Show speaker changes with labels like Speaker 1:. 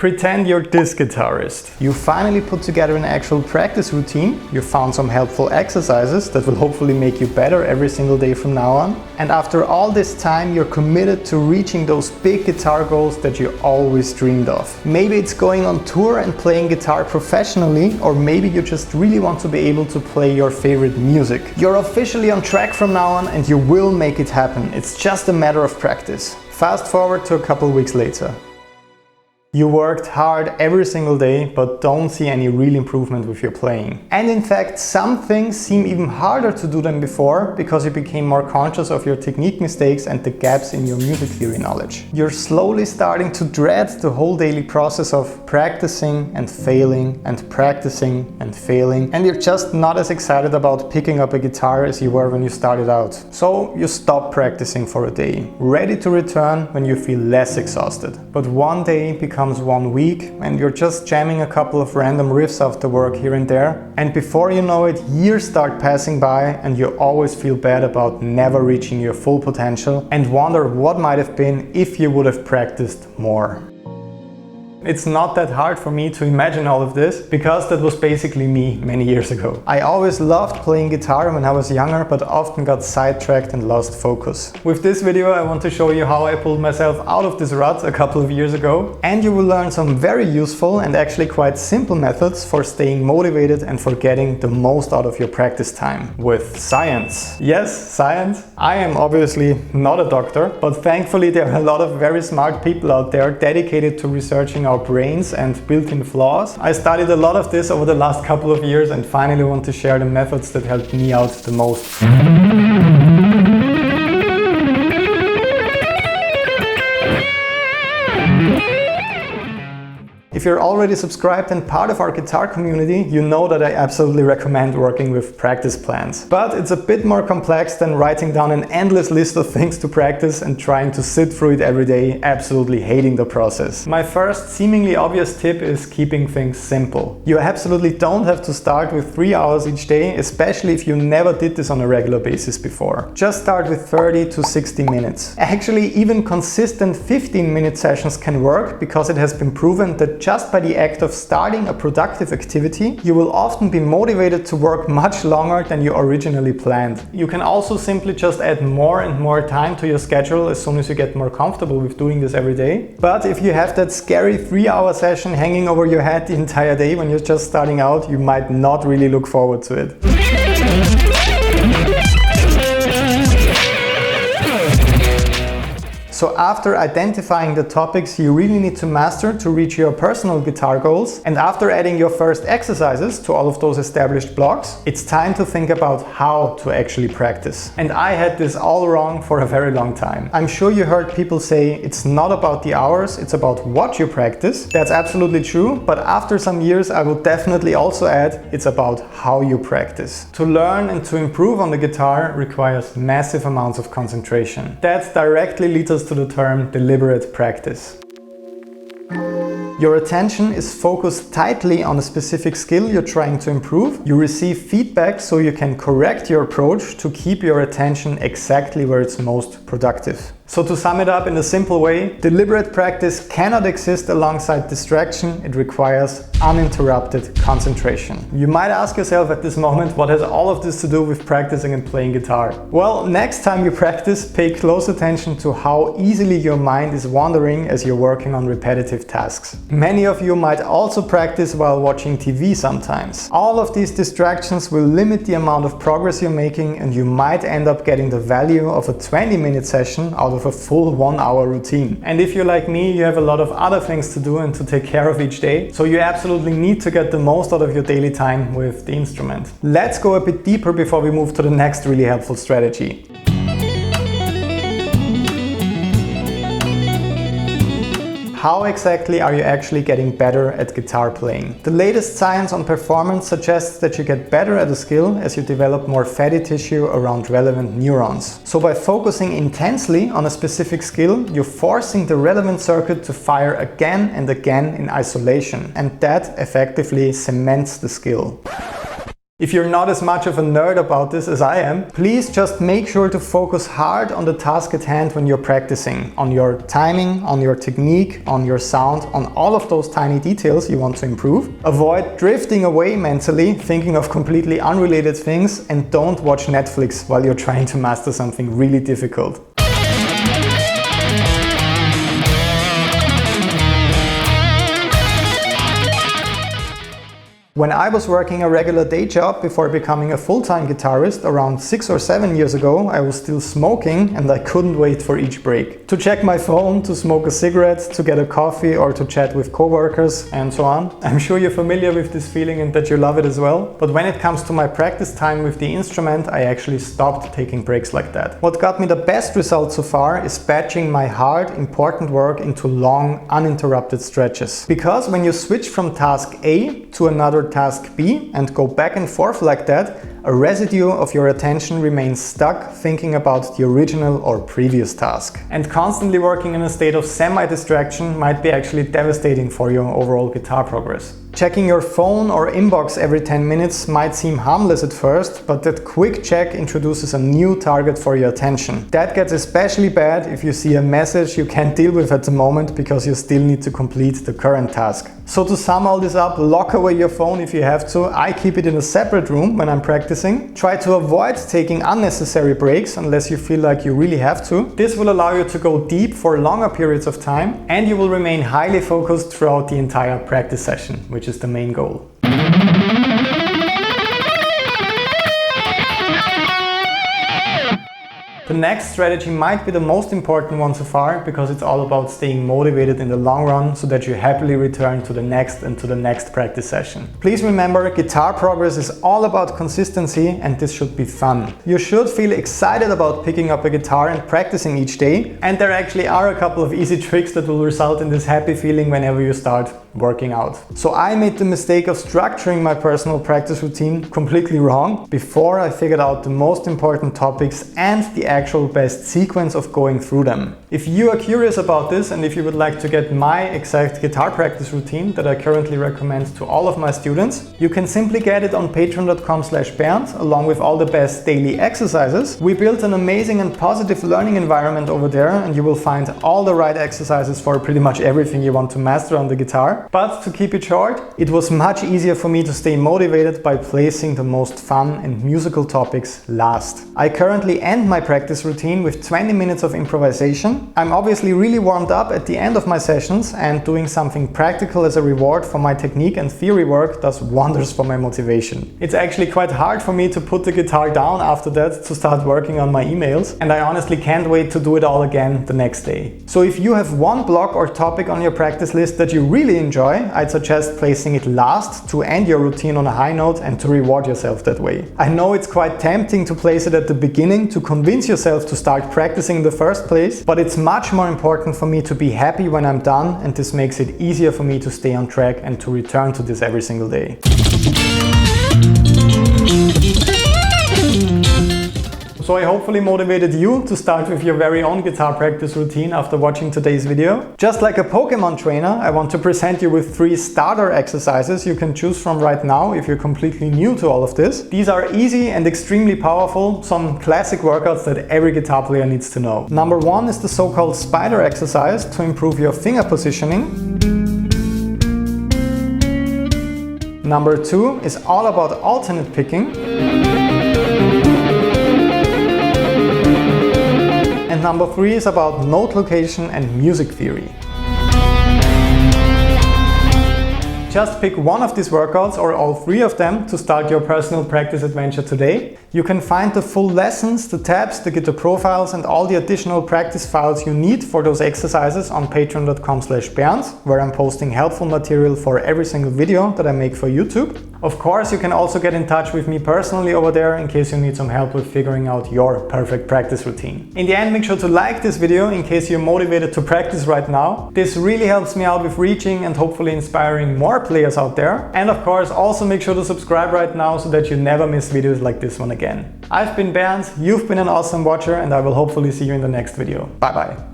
Speaker 1: Pretend you're this guitarist. You finally put together an actual practice routine, you found some helpful exercises that will hopefully make you better every single day from now on. And after all this time, you're committed to reaching those big guitar goals that you always dreamed of. Maybe it's going on tour and playing guitar professionally, or maybe you just really want to be able to play your favorite music. You're officially on track from now on and you will make it happen. It's just a matter of practice. Fast forward to a couple weeks later. You worked hard every single day, but don't see any real improvement with your playing. And in fact, some things seem even harder to do than before because you became more conscious of your technique mistakes and the gaps in your music theory knowledge. You're slowly starting to dread the whole daily process of practicing and failing and practicing and failing, and you're just not as excited about picking up a guitar as you were when you started out. So you stop practicing for a day, ready to return when you feel less exhausted. But one day becomes 1 week and you're just jamming a couple of random riffs after work here and there, and before you know it, years start passing by and you always feel bad about never reaching your full potential and wonder what might have been if you would have practiced more. It's not that hard for me to imagine all of this, because that was basically me many years ago. I always loved playing guitar when I was younger, but often got sidetracked and lost focus. With this video I want to show you how I pulled myself out of this rut a couple of years ago, and you will learn some very useful and actually quite simple methods for staying motivated and for getting the most out of your practice time with science. Yes, science. I am obviously not a doctor, but thankfully there are a lot of very smart people out there dedicated to researching our brains and built-in flaws. I studied a lot of this over the last couple of years and finally want to share the methods that helped me out the most. If you're already subscribed and part of our guitar community, you know that I absolutely recommend working with practice plans. But it's a bit more complex than writing down an endless list of things to practice and trying to sit through it every day, absolutely hating the process. My first seemingly obvious tip is keeping things simple. You absolutely don't have to start with 3 hours each day, especially if you never did this on a regular basis before. Just start with 30 to 60 minutes. Actually, even consistent 15-minute sessions can work, because it has been proven that just by the act of starting a productive activity, you will often be motivated to work much longer than you originally planned. You can also simply just add more and more time to your schedule as soon as you get more comfortable with doing this every day. But if you have that scary 3-hour session hanging over your head the entire day when you're just starting out, you might not really look forward to it. So after identifying the topics you really need to master to reach your personal guitar goals, and after adding your first exercises to all of those established blocks, it's time to think about how to actually practice. And I had this all wrong for a very long time. I'm sure you heard people say it's not about the hours, it's about what you practice. That's absolutely true, but after some years I will definitely also add it's about how you practice. To learn and to improve on the guitar requires massive amounts of concentration. That directly leads us to the term deliberate practice. Your attention is focused tightly on a specific skill you're trying to improve. You receive feedback so you can correct your approach to keep your attention exactly where it's most productive. So to sum it up in a simple way, deliberate practice cannot exist alongside distraction. It requires uninterrupted concentration. You might ask yourself at this moment, what has all of this to do with practicing and playing guitar? Well, next time you practice, pay close attention to how easily your mind is wandering as you're working on repetitive tasks. Many of you might also practice while watching TV sometimes. All of these distractions will limit the amount of progress you're making, and you might end up getting the value of a 20-minute session out of a full 1-hour routine. And if you're like me, you have a lot of other things to do and to take care of each day, so you absolutely need to get the most out of your daily time with the instrument. Let's go a bit deeper before we move to the next really helpful strategy. How exactly are you actually getting better at guitar playing? The latest science on performance suggests that you get better at a skill as you develop more fatty tissue around relevant neurons. So by focusing intensely on a specific skill, you're forcing the relevant circuit to fire again and again in isolation, and that effectively cements the skill. If you're not as much of a nerd about this as I am, please just make sure to focus hard on the task at hand when you're practicing, on your timing, on your technique, on your sound, on all of those tiny details you want to improve. Avoid drifting away mentally, thinking of completely unrelated things, and don't watch Netflix while you're trying to master something really difficult. When I was working a regular day job before becoming a full-time guitarist around 6 or 7 years ago, I was still smoking and I couldn't wait for each break. To check my phone, to smoke a cigarette, to get a coffee or to chat with coworkers and so on. I'm sure you're familiar with this feeling and that you love it as well. But when it comes to my practice time with the instrument, I actually stopped taking breaks like that. What got me the best results so far is batching my hard, important work into long, uninterrupted stretches. Because when you switch from task A to another task B and go back and forth like that, a residue of your attention remains stuck thinking about the original or previous task. And constantly working in a state of semi-distraction might be actually devastating for your overall guitar progress. Checking your phone or inbox every 10 minutes might seem harmless at first, but that quick check introduces a new target for your attention. That gets especially bad if you see a message you can't deal with at the moment because you still need to complete the current task. So to sum all this up, lock away your phone if you have to. I keep it in a separate room when I'm practicing. Try to avoid taking unnecessary breaks unless you feel like you really have to. This will allow you to go deep for longer periods of time and you will remain highly focused throughout the entire practice session, which is the main goal. The next strategy might be the most important one so far because it's all about staying motivated in the long run so that you happily return to the next and to the next practice session. Please remember, guitar progress is all about consistency and this should be fun. You should feel excited about picking up a guitar and practicing each day, and there actually are a couple of easy tricks that will result in this happy feeling whenever you start working out. So I made the mistake of structuring my personal practice routine completely wrong before I figured out the most important topics and the actual best sequence of going through them. If you are curious about this and if you would like to get my exact guitar practice routine that I currently recommend to all of my students, you can simply get it on patreon.com/BERNTH along with all the best daily exercises. We built an amazing and positive learning environment over there and you will find all the right exercises for pretty much everything you want to master on the guitar. But to keep it short, it was much easier for me to stay motivated by placing the most fun and musical topics last. I currently end my practice routine with 20 minutes of improvisation. I'm obviously really warmed up at the end of my sessions, and doing something practical as a reward for my technique and theory work does wonders for my motivation. It's actually quite hard for me to put the guitar down after that to start working on my emails, and I honestly can't wait to do it all again the next day. So if you have one block or topic on your practice list that you really enjoy, I'd suggest placing it last to end your routine on a high note and to reward yourself that way. I know it's quite tempting to place it at the beginning to convince yourself to start practicing in the first place, but it's much more important for me to be happy when I'm done, and this makes it easier for me to stay on track and to return to this every single day. So I hopefully motivated you to start with your very own guitar practice routine after watching today's video. Just like a Pokemon trainer, I want to present you with 3 starter exercises you can choose from right now if you're completely new to all of this. These are easy and extremely powerful, some classic workouts that every guitar player needs to know. Number 1 is the so-called spider exercise to improve your finger positioning. Number 2 is all about alternate picking. And number 3 is about note location and music theory. Just pick one of these workouts or all 3 of them to start your personal practice adventure today. You can find the full lessons, the tabs, the guitar profiles and all the additional practice files you need for those exercises on patreon.com/BERNTH, where I'm posting helpful material for every single video that I make for YouTube. Of course, you can also get in touch with me personally over there in case you need some help with figuring out your perfect practice routine. In the end, make sure to like this video in case you're motivated to practice right now. This really helps me out with reaching and hopefully inspiring more players out there. And of course, also make sure to subscribe right now so that you never miss videos like this one again. I've been Bernd, you've been an awesome watcher, and I will hopefully see you in the next video. Bye bye.